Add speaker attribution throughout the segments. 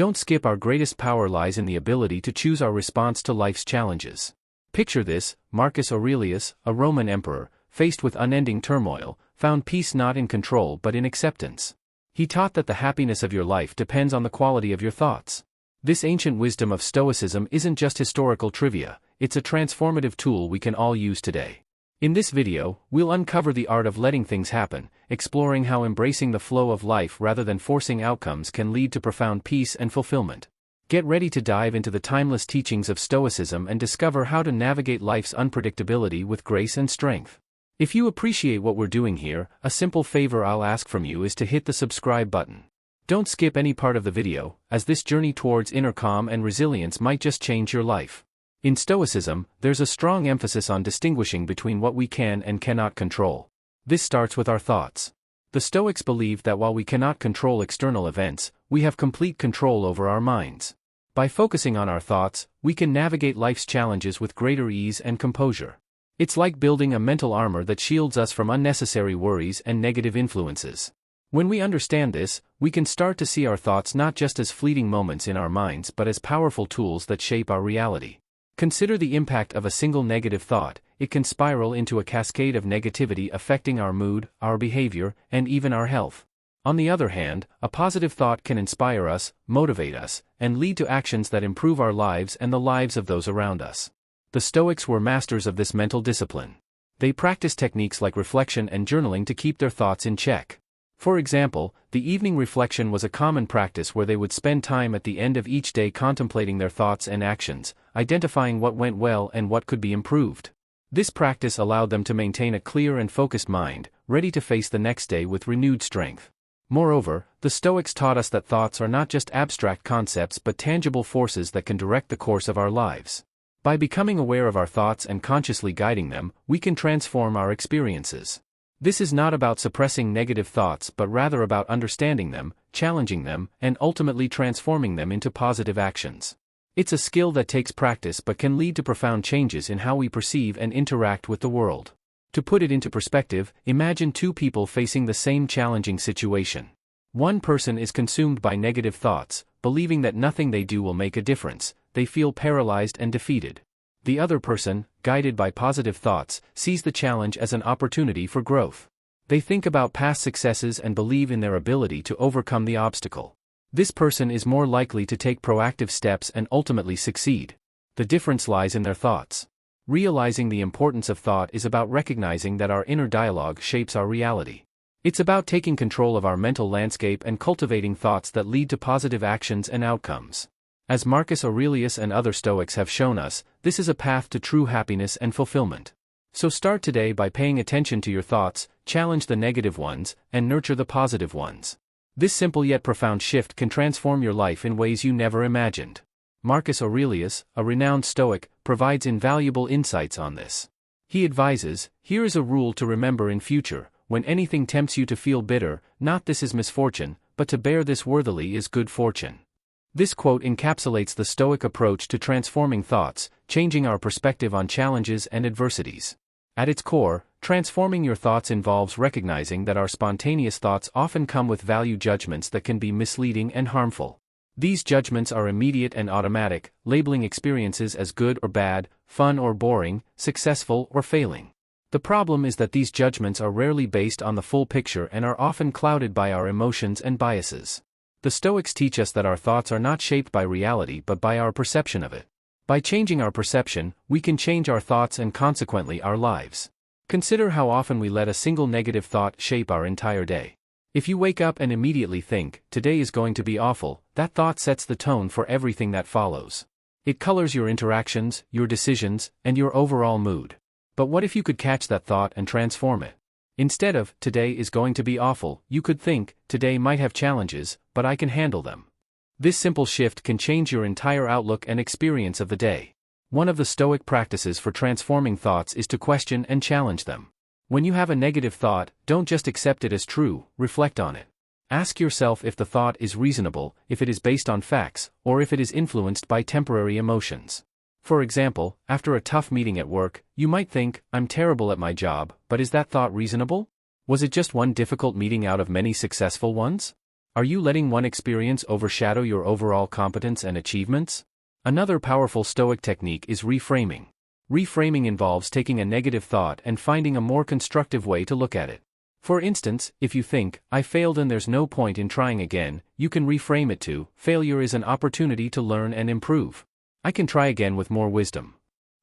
Speaker 1: Don't skip, our greatest power lies in the ability to choose our response to life's challenges. Picture this: Marcus Aurelius, a Roman emperor, faced with unending turmoil, found peace not in control but in acceptance. He taught that the happiness of your life depends on the quality of your thoughts. This ancient wisdom of Stoicism isn't just historical trivia, it's a transformative tool we can all use today. In this video, we'll uncover the art of letting things happen, exploring how embracing the flow of life rather than forcing outcomes can lead to profound peace and fulfillment. Get ready to dive into the timeless teachings of Stoicism and discover how to navigate life's unpredictability with grace and strength. If you appreciate what we're doing here, a simple favor I'll ask from you is to hit the subscribe button. Don't skip any part of the video, as this journey towards inner calm and resilience might just change your life. In Stoicism, there's a strong emphasis on distinguishing between what we can and cannot control. This starts with our thoughts. The Stoics believe that while we cannot control external events, we have complete control over our minds. By focusing on our thoughts, we can navigate life's challenges with greater ease and composure. It's like building a mental armor that shields us from unnecessary worries and negative influences. When we understand this, we can start to see our thoughts not just as fleeting moments in our minds but as powerful tools that shape our reality. Consider the impact of a single negative thought. It can spiral into a cascade of negativity affecting our mood, our behavior, and even our health. On the other hand, a positive thought can inspire us, motivate us, and lead to actions that improve our lives and the lives of those around us. The Stoics were masters of this mental discipline. They practiced techniques like reflection and journaling to keep their thoughts in check. For example, the evening reflection was a common practice where they would spend time at the end of each day contemplating their thoughts and actions, identifying what went well and what could be improved. This practice allowed them to maintain a clear and focused mind, ready to face the next day with renewed strength. Moreover, the Stoics taught us that thoughts are not just abstract concepts but tangible forces that can direct the course of our lives. By becoming aware of our thoughts and consciously guiding them, we can transform our experiences. This is not about suppressing negative thoughts but rather about understanding them, challenging them, and ultimately transforming them into positive actions. It's a skill that takes practice but can lead to profound changes in how we perceive and interact with the world. To put it into perspective, imagine two people facing the same challenging situation. One person is consumed by negative thoughts, believing that nothing they do will make a difference. They feel paralyzed and defeated. The other person, guided by positive thoughts, sees the challenge as an opportunity for growth. They think about past successes and believe in their ability to overcome the obstacle. This person is more likely to take proactive steps and ultimately succeed. The difference lies in their thoughts. Realizing the importance of thought is about recognizing that our inner dialogue shapes our reality. It's about taking control of our mental landscape and cultivating thoughts that lead to positive actions and outcomes. As Marcus Aurelius and other Stoics have shown us, this is a path to true happiness and fulfillment. So start today by paying attention to your thoughts, challenge the negative ones, and nurture the positive ones. This simple yet profound shift can transform your life in ways you never imagined. Marcus Aurelius, a renowned Stoic, provides invaluable insights on this. He advises, "Here is a rule to remember in future: when anything tempts you to feel bitter, not this is misfortune, but to bear this worthily is good fortune." This quote encapsulates the Stoic approach to transforming thoughts, changing our perspective on challenges and adversities. At its core, transforming your thoughts involves recognizing that our spontaneous thoughts often come with value judgments that can be misleading and harmful. These judgments are immediate and automatic, labeling experiences as good or bad, fun or boring, successful or failing. The problem is that these judgments are rarely based on the full picture and are often clouded by our emotions and biases. The Stoics teach us that our thoughts are not shaped by reality but by our perception of it. By changing our perception, we can change our thoughts and consequently our lives. Consider how often we let a single negative thought shape our entire day. If you wake up and immediately think, "Today is going to be awful," that thought sets the tone for everything that follows. It colors your interactions, your decisions, and your overall mood. But what if you could catch that thought and transform it? Instead of, "Today is going to be awful," you could think, "Today might have challenges, but I can handle them." This simple shift can change your entire outlook and experience of the day. One of the Stoic practices for transforming thoughts is to question and challenge them. When you have a negative thought, don't just accept it as true, reflect on it. Ask yourself if the thought is reasonable, if it is based on facts, or if it is influenced by temporary emotions. For example, after a tough meeting at work, you might think, "I'm terrible at my job," but is that thought reasonable? Was it just one difficult meeting out of many successful ones? Are you letting one experience overshadow your overall competence and achievements? Another powerful Stoic technique is reframing. Reframing involves taking a negative thought and finding a more constructive way to look at it. For instance, if you think, "I failed and there's no point in trying again," you can reframe it to, "Failure is an opportunity to learn and improve. I can try again with more wisdom."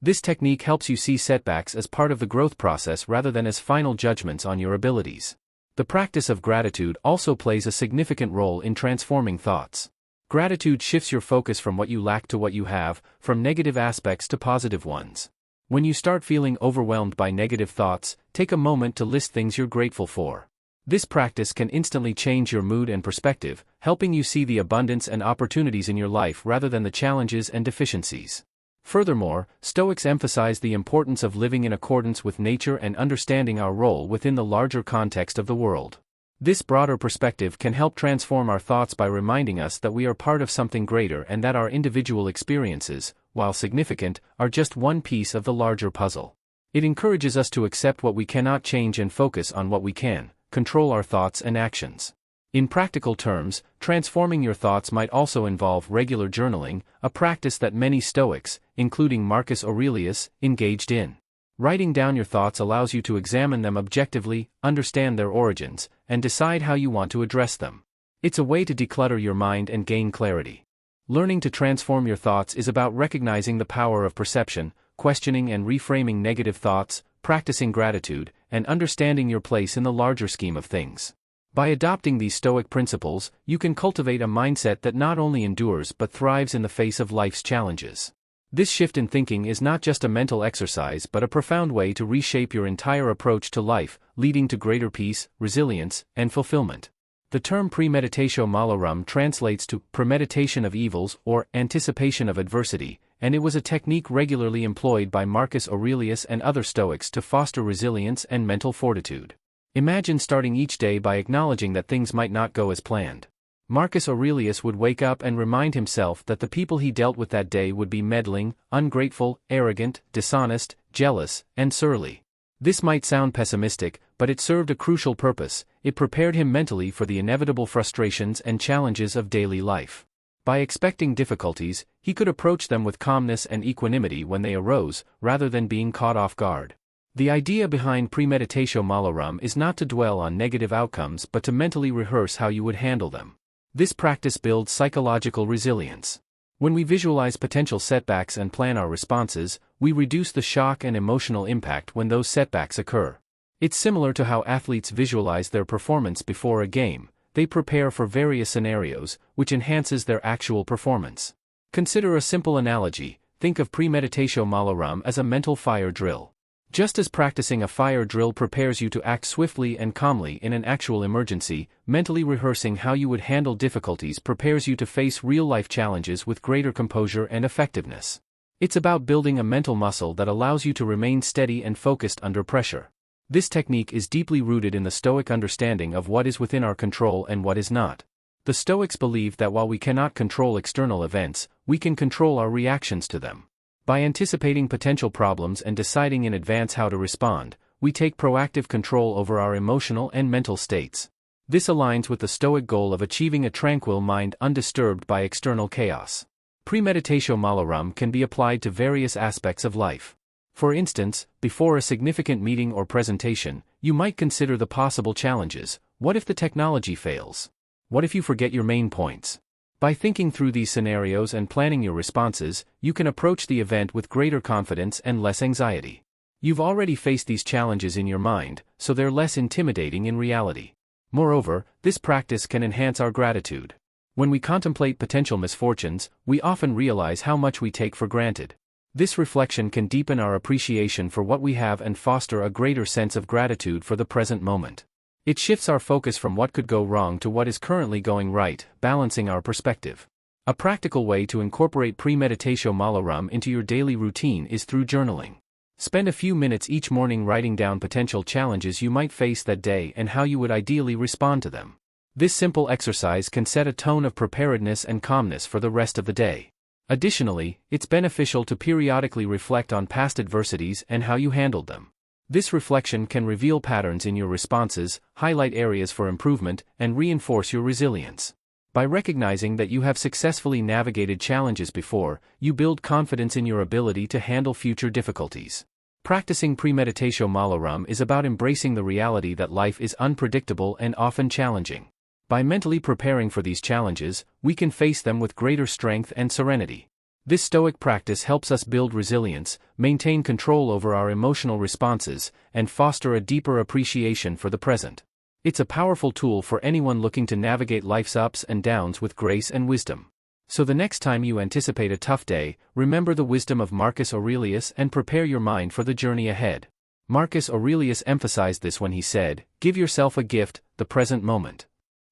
Speaker 1: This technique helps you see setbacks as part of the growth process rather than as final judgments on your abilities. The practice of gratitude also plays a significant role in transforming thoughts. Gratitude shifts your focus from what you lack to what you have, from negative aspects to positive ones. When you start feeling overwhelmed by negative thoughts, take a moment to list things you're grateful for. This practice can instantly change your mood and perspective, helping you see the abundance and opportunities in your life rather than the challenges and deficiencies. Furthermore, Stoics emphasize the importance of living in accordance with nature and understanding our role within the larger context of the world. This broader perspective can help transform our thoughts by reminding us that we are part of something greater and that our individual experiences, while significant, are just one piece of the larger puzzle. It encourages us to accept what we cannot change and focus on what we can, control our thoughts and actions. In practical terms, transforming your thoughts might also involve regular journaling, a practice that many Stoics, including Marcus Aurelius, engaged in. Writing down your thoughts allows you to examine them objectively, understand their origins, and decide how you want to address them. It's a way to declutter your mind and gain clarity. Learning to transform your thoughts is about recognizing the power of perception, questioning and reframing negative thoughts, practicing gratitude, and understanding your place in the larger scheme of things. By adopting these Stoic principles, you can cultivate a mindset that not only endures but thrives in the face of life's challenges. This shift in thinking is not just a mental exercise but a profound way to reshape your entire approach to life, leading to greater peace, resilience, and fulfillment. The term premeditatio malorum translates to premeditation of evils or anticipation of adversity, and it was a technique regularly employed by Marcus Aurelius and other Stoics to foster resilience and mental fortitude. Imagine starting each day by acknowledging that things might not go as planned. Marcus Aurelius would wake up and remind himself that the people he dealt with that day would be meddling, ungrateful, arrogant, dishonest, jealous, and surly. This might sound pessimistic, but it served a crucial purpose. It prepared him mentally for the inevitable frustrations and challenges of daily life. By expecting difficulties, he could approach them with calmness and equanimity when they arose, rather than being caught off guard. The idea behind premeditatio malorum is not to dwell on negative outcomes but to mentally rehearse how you would handle them. This practice builds psychological resilience. When we visualize potential setbacks and plan our responses, we reduce the shock and emotional impact when those setbacks occur. It's similar to how athletes visualize their performance before a game. They prepare for various scenarios, which enhances their actual performance. Consider a simple analogy. Think of premeditatio malorum as a mental fire drill. Just as practicing a fire drill prepares you to act swiftly and calmly in an actual emergency, mentally rehearsing how you would handle difficulties prepares you to face real-life challenges with greater composure and effectiveness. It's about building a mental muscle that allows you to remain steady and focused under pressure. This technique is deeply rooted in the Stoic understanding of what is within our control and what is not. The Stoics believe that while we cannot control external events, we can control our reactions to them. By anticipating potential problems and deciding in advance how to respond, we take proactive control over our emotional and mental states. This aligns with the Stoic goal of achieving a tranquil mind undisturbed by external chaos. Premeditatio malorum can be applied to various aspects of life. For instance, before a significant meeting or presentation, you might consider the possible challenges. What if the technology fails? What if you forget your main points? By thinking through these scenarios and planning your responses, you can approach the event with greater confidence and less anxiety. You've already faced these challenges in your mind, so they're less intimidating in reality. Moreover, this practice can enhance our gratitude. When we contemplate potential misfortunes, we often realize how much we take for granted. This reflection can deepen our appreciation for what we have and foster a greater sense of gratitude for the present moment. It shifts our focus from what could go wrong to what is currently going right, balancing our perspective. A practical way to incorporate premeditatio malorum into your daily routine is through journaling. Spend a few minutes each morning writing down potential challenges you might face that day and how you would ideally respond to them. This simple exercise can set a tone of preparedness and calmness for the rest of the day. Additionally, it's beneficial to periodically reflect on past adversities and how you handled them. This reflection can reveal patterns in your responses, highlight areas for improvement, and reinforce your resilience. By recognizing that you have successfully navigated challenges before, you build confidence in your ability to handle future difficulties. Practicing premeditation malarum is about embracing the reality that life is unpredictable and often challenging. By mentally preparing for these challenges, we can face them with greater strength and serenity. This Stoic practice helps us build resilience, maintain control over our emotional responses, and foster a deeper appreciation for the present. It's a powerful tool for anyone looking to navigate life's ups and downs with grace and wisdom. So the next time you anticipate a tough day, remember the wisdom of Marcus Aurelius and prepare your mind for the journey ahead. Marcus Aurelius emphasized this when he said, "Give yourself a gift, the present moment."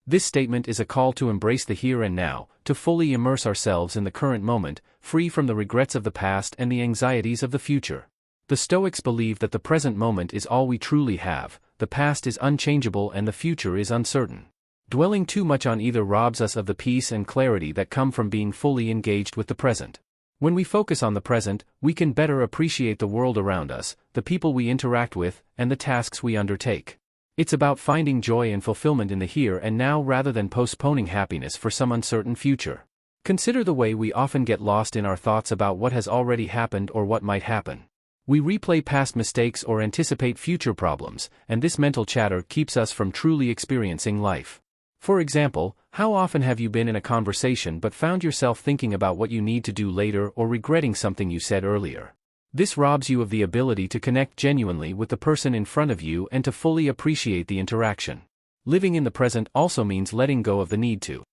Speaker 1: This statement is a call to embrace the here and now, to fully immerse ourselves in the current moment, free from the regrets of the past and the anxieties of the future. The Stoics believe that the present moment is all we truly have, the past is unchangeable and the future is uncertain. Dwelling too much on either robs us of the peace and clarity that come from being fully engaged with the present. When we focus on the present, we can better appreciate the world around us, the people we interact with, and the tasks we undertake. It's about finding joy and fulfillment in the here and now rather than postponing happiness for some uncertain future. Consider the way we often get lost in our thoughts about what has already happened or what might happen. We replay past mistakes or anticipate future problems, and this mental chatter keeps us from truly experiencing life. For example, how often have you been in a conversation but found yourself thinking about what you need to do later or regretting something you said earlier? This robs you of the ability to connect genuinely with the person in front of you and to fully appreciate the interaction. Living in the present also means letting go of the need to